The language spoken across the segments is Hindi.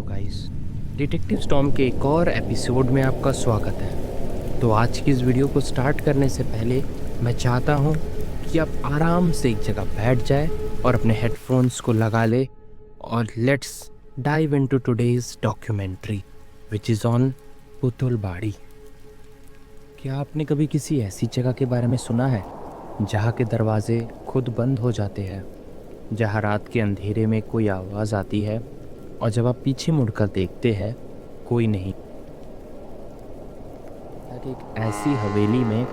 गाइस, डिटेक्टिव स्टॉर्म के एक और एपिसोड में आपका स्वागत है। तो आज की इस वीडियो को स्टार्ट करने से पहले मैं चाहता हूँ कि आप आराम से एक जगह बैठ जाए और अपने हेडफोन्स को लगा ले और let's dive into today's documentary which is on Putulbari. क्या आपने कभी किसी ऐसी जगह के बारे में सुना है जहाँ के दरवाजे खुद बंद हो जाते हैं, जहाँ रात के अंधेरे में कोई आवाज़ आती है और जब आप पीछे मुड़कर देखते हैं कोई नहीं? एक ऐसी हवेली में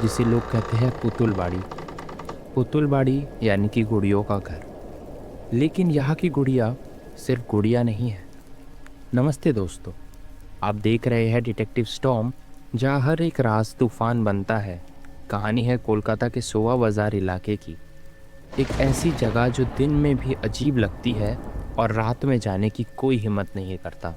जिसे लोग कहते हैं पुतुलबाड़ी। पुतुलबाड़ी यानी कि गुड़ियों का घर। लेकिन यहाँ की गुड़िया सिर्फ गुड़िया नहीं है। नमस्ते दोस्तों, आप देख रहे हैं डिटेक्टिव स्टॉर्म, जहाँ हर एक राज तूफान बनता है। कहानी है कोलकाता के सोवा बाज़ार इलाके की, एक ऐसी जगह जो दिन में भी अजीब लगती है और रात में जाने की कोई हिम्मत नहीं करता।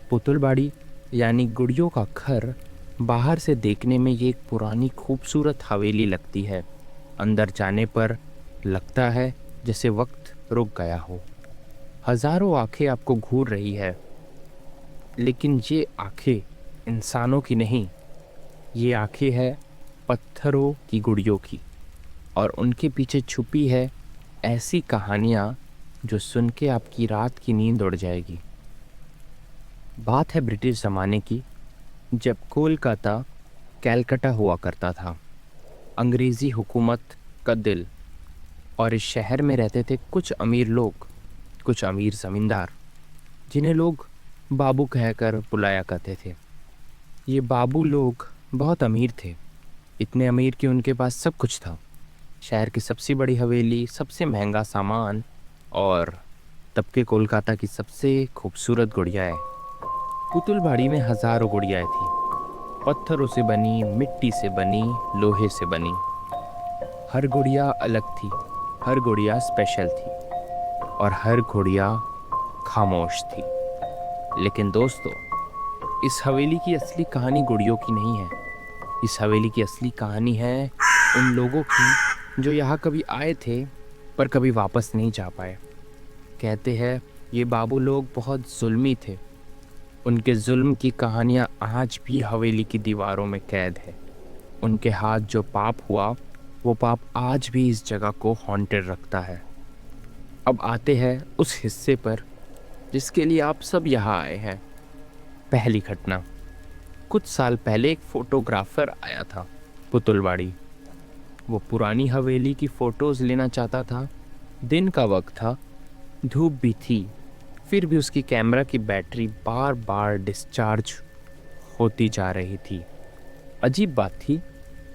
पुतुलबाड़ी यानी गुड़ियों का घर बाहर से देखने में ये एक पुरानी खूबसूरत हवेली लगती है। अंदर जाने पर लगता है जैसे वक्त रुक गया हो। हजारों आंखें आपको घूर रही है, लेकिन ये आंखें इंसानों की नहीं, ये आंखें हैं पत्थरों की गुड़ियों की। और उनके पीछे छुपी है ऐसी कहानियाँ जो सुन के आपकी रात की नींद उड़ जाएगी। बात है ब्रिटिश ज़माने की, जब कोलकाता कैलकाटा हुआ करता था, अंग्रेज़ी हुकूमत का दिल। और इस शहर में रहते थे कुछ अमीर लोग, कुछ अमीर ज़मींदार, जिन्हें लोग बाबू कहकर बुलाया करते थे। ये बाबू लोग बहुत अमीर थे, इतने अमीर कि उनके पास सब कुछ था। शहर की सबसे बड़ी हवेली, सबसे महंगा सामान और तब के कोलकाता की सबसे खूबसूरत गुड़ियाएँ। पुतुलबाड़ी में हज़ारों गुड़ियाएँ थीं, पत्थरों से बनी, मिट्टी से बनी, लोहे से बनी। हर गुड़िया अलग थी, हर गुड़िया स्पेशल थी और हर गुड़िया खामोश थी। लेकिन दोस्तों, इस हवेली की असली कहानी गुड़ियों की नहीं है। इस हवेली की असली कहानी है उन लोगों की जो यहाँ कभी आए थे पर कभी वापस नहीं जा पाए। कहते हैं ये बाबू लोग बहुत जुल्मी थे। उनके जुल्म की कहानियाँ आज भी हवेली की दीवारों में कैद है। उनके हाथ जो पाप हुआ, वो पाप आज भी इस जगह को हॉन्टेड रखता है। अब आते हैं उस हिस्से पर जिसके लिए आप सब यहाँ आए हैं। पहली घटना। कुछ साल पहले एक फोटोग्राफर आया था पुतुलबाड़ी। वो पुरानी हवेली की फ़ोटोज़ लेना चाहता था। दिन का वक्त था, धूप भी थी, फिर भी उसकी कैमरा की बैटरी बार बार डिस्चार्ज होती जा रही थी। अजीब बात थी,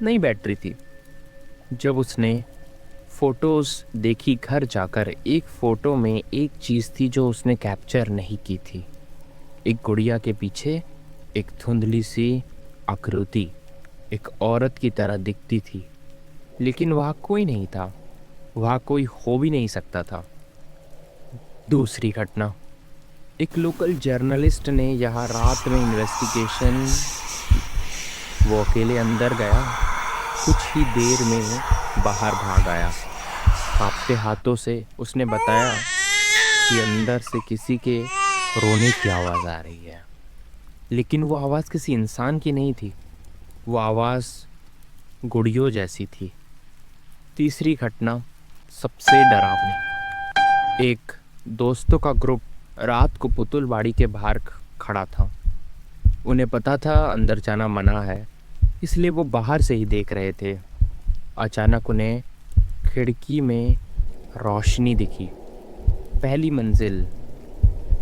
नई बैटरी थी। जब उसने फ़ोटोज़ देखी घर जाकर, एक फ़ोटो में एक चीज़ थी जो उसने कैप्चर नहीं की थी। एक गुड़िया के पीछे एक धुंधली सी आकृति एक औरत की तरह दिखती थी, लेकिन वहाँ कोई नहीं था, वहाँ कोई हो भी नहीं सकता था। दूसरी घटना। एक लोकल जर्नलिस्ट ने यहाँ रात में इन्वेस्टिगेशन, वो अकेले अंदर गया, कुछ ही देर में बाहर भाग आया। कांपते हाथों से उसने बताया कि अंदर से किसी के रोने की आवाज़ आ रही है। लेकिन वो आवाज़ किसी इंसान की नहीं थी, वो आवाज़ गुड़ियों जैसी थी। तीसरी घटना सबसे डरावनी। एक दोस्तों का ग्रुप रात को पुतुलबाड़ी के बाहर खड़ा था। उन्हें पता था अंदर जाना मना है, इसलिए वो बाहर से ही देख रहे थे। अचानक उन्हें खिड़की में रोशनी दिखी। पहली मंजिल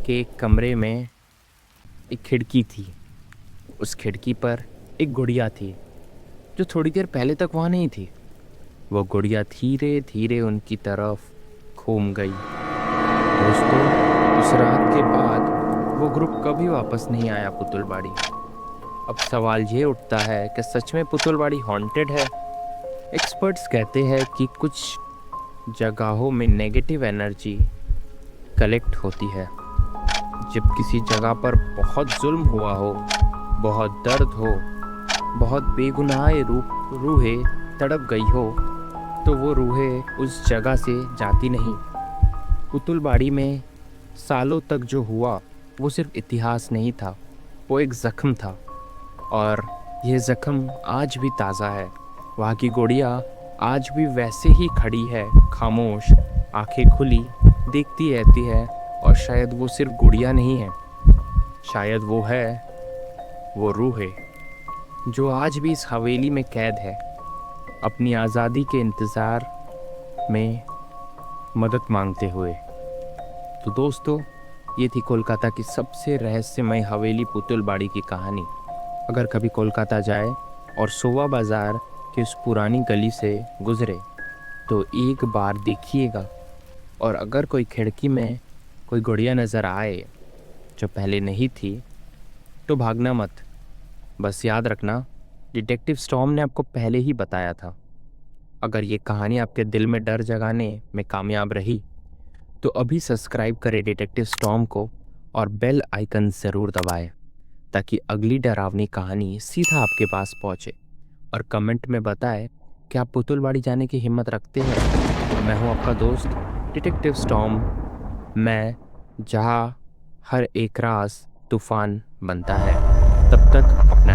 के एक कमरे में एक खिड़की थी। उस खिड़की पर एक गुड़िया थी जो थोड़ी देर पहले तक वहाँ नहीं थी। वो गुड़िया धीरे धीरे उनकी तरफ घूम गई। दोस्तों, उस रात के बाद वो ग्रुप कभी वापस नहीं आया पुतुलबाड़ी। अब सवाल ये उठता है कि सच में पुतुलबाड़ी हॉन्टेड है? एक्सपर्ट्स कहते हैं कि कुछ जगहों में नेगेटिव एनर्जी कलेक्ट होती है। जब किसी जगह पर बहुत जुल्म हुआ हो, बहुत दर्द हो, बहुत बेगुनाह रूहें तड़प गई हो, तो वो रूहें उस जगह से जाती नहीं। पुतुलबाड़ी में सालों तक जो हुआ वो सिर्फ इतिहास नहीं था, वो एक ज़ख्म था। और यह ज़ख्म आज भी ताज़ा है। वहाँ की गुड़िया आज भी वैसे ही खड़ी है, खामोश, आंखें खुली, देखती रहती है। और शायद वो सिर्फ गुड़िया नहीं है, शायद वो है, वो रूह है जो आज भी इस हवेली में कैद है, अपनी आज़ादी के इंतज़ार में मदद मांगते हुए। तो दोस्तों, ये थी कोलकाता की सबसे रहस्यमय हवेली पुतुल बाड़ी की कहानी। अगर कभी कोलकाता जाए और सोवा बाज़ार की उस पुरानी गली से गुज़रे तो एक बार देखिएगा। और अगर कोई खिड़की में कोई गुड़िया नज़र आए जो पहले नहीं थी तो भागना मत। बस याद रखना, डिटेक्टिव स्टॉर्म ने आपको पहले ही बताया था। अगर ये कहानी आपके दिल में डर जगाने में कामयाब रही तो अभी सब्सक्राइब करें डिटेक्टिव स्टॉर्म को और बेल आइकन ज़रूर दबाएं ताकि अगली डरावनी कहानी सीधा आपके पास पहुंचे। और कमेंट में बताएं कि आप पुतुल बाड़ी जाने की हिम्मत रखते हैं। मैं हूं आपका दोस्त डिटेक्टिव स्टॉर्म, मैं जहां हर एक राज तूफान बनता है। तब तक अपना